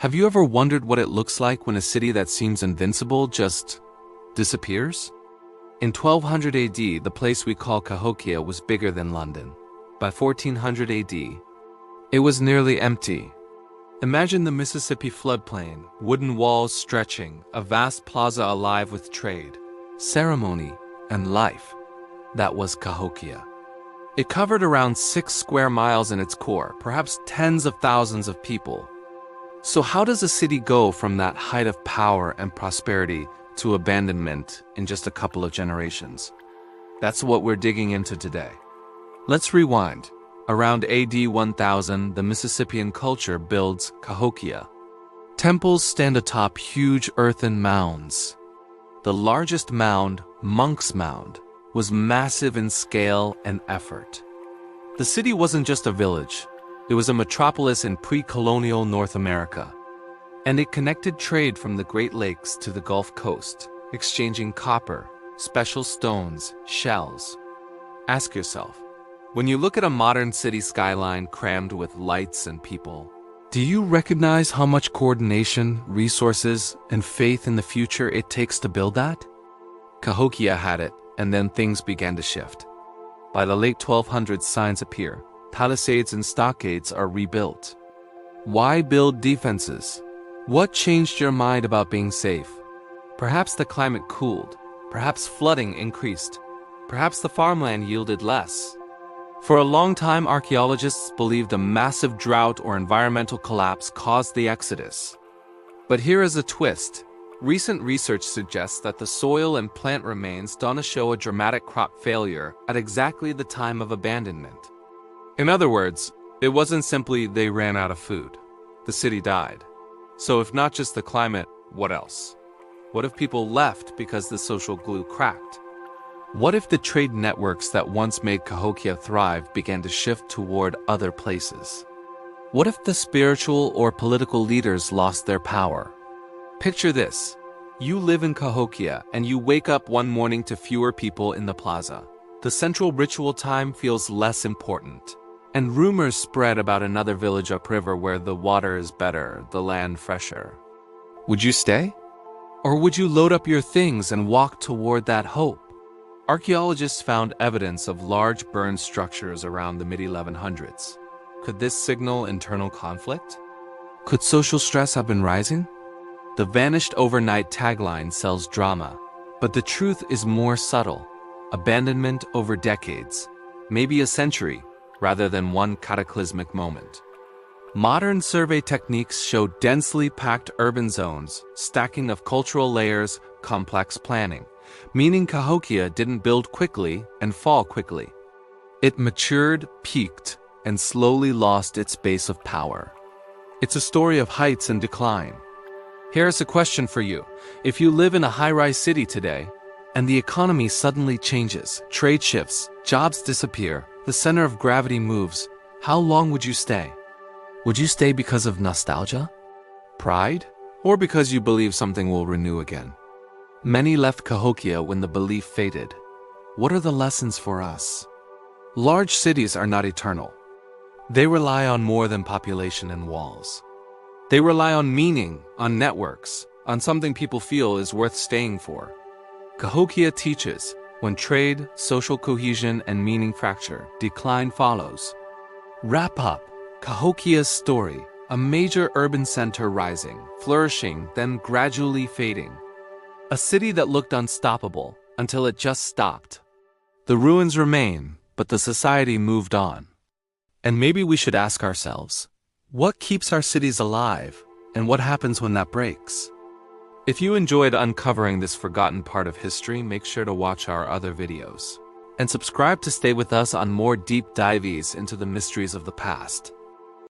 Have you ever wondered what it looks like when a city that seems invincible just disappears? In 1200 AD, the place we call Cahokia was bigger than London. By 1400 AD, it was nearly empty. Imagine the Mississippi floodplain, wooden walls stretching, a vast plaza alive with trade, ceremony, and life. That was Cahokia. It covered around 6 square miles in its core, perhaps tens of thousands of people. So how does a city go from that height of power and prosperity to abandonment in just a couple of generations? That's what we're digging into today. Let's rewind. Around AD 1000, the Mississippian culture builds Cahokia. Temples stand atop huge earthen mounds. The largest mound, Monk's Mound, was massive in scale and effort. The city wasn't just a village. It was a metropolis in pre-colonial North America. And it connected trade from the Great Lakes to the Gulf Coast, exchanging copper, special stones, shells. Ask yourself, when you look at a modern city skyline crammed with lights and people, do you recognize how much coordination, resources, and faith in the future it takes to build that? Cahokia had it, and then things began to shift. By the late 1200s, signs appear. Palisades and stockades are rebuilt. Why build defenses? What changed your mind about being safe? Perhaps the climate cooled. Perhaps flooding increased. Perhaps the farmland yielded less. For a long time, archaeologists believed a massive drought or environmental collapse caused the exodus. But here is a twist. Recent research suggests that the soil and plant remains don't show a dramatic crop failure at exactly the time of abandonment. In other words, it wasn't simply they ran out of food. The city died. So if not just the climate, what else? What if people left because the social glue cracked? What if the trade networks that once made Cahokia thrive began to shift toward other places? What if the spiritual or political leaders lost their power? Picture this. You live in Cahokia and you wake up one morning to fewer people in the plaza. The central ritual time feels less important. And rumors spread about another village upriver where the water is better, the land fresher. Would you stay? Or would you load up your things and walk toward that hope? Archaeologists found evidence of large burned structures around the mid-1100s. Could this signal internal conflict? Could social stress have been rising? The vanished overnight tagline sells drama, but the truth is more subtle. Abandonment over decades, maybe a century, rather than one cataclysmic moment. Modern survey techniques show densely packed urban zones, stacking of cultural layers, complex planning, meaning Cahokia didn't build quickly and fall quickly. It matured, peaked, and slowly lost its base of power. It's a story of heights and decline. Here's a question for you. If you live in a high-rise city today, and the economy suddenly changes, trade shifts, jobs disappear, the center of gravity moves, how long would you stay? Would you stay because of nostalgia? Pride? Or because you believe something will renew again? Many left Cahokia when the belief faded. What are the lessons for us? Large cities are not eternal. They rely on more than population and walls. They rely on meaning, on networks, on something people feel is worth staying for. Cahokia teaches, when trade, social cohesion, and meaning fracture, decline follows. Wrap up Cahokia's story, a major urban center rising, flourishing, then gradually fading. A city that looked unstoppable until it just stopped. The ruins remain, but the society moved on. And maybe we should ask ourselves, what keeps our cities alive, and what happens when that breaks? If you enjoyed uncovering this forgotten part of history, make sure to watch our other videos. And subscribe to stay with us on more deep dives into the mysteries of the past.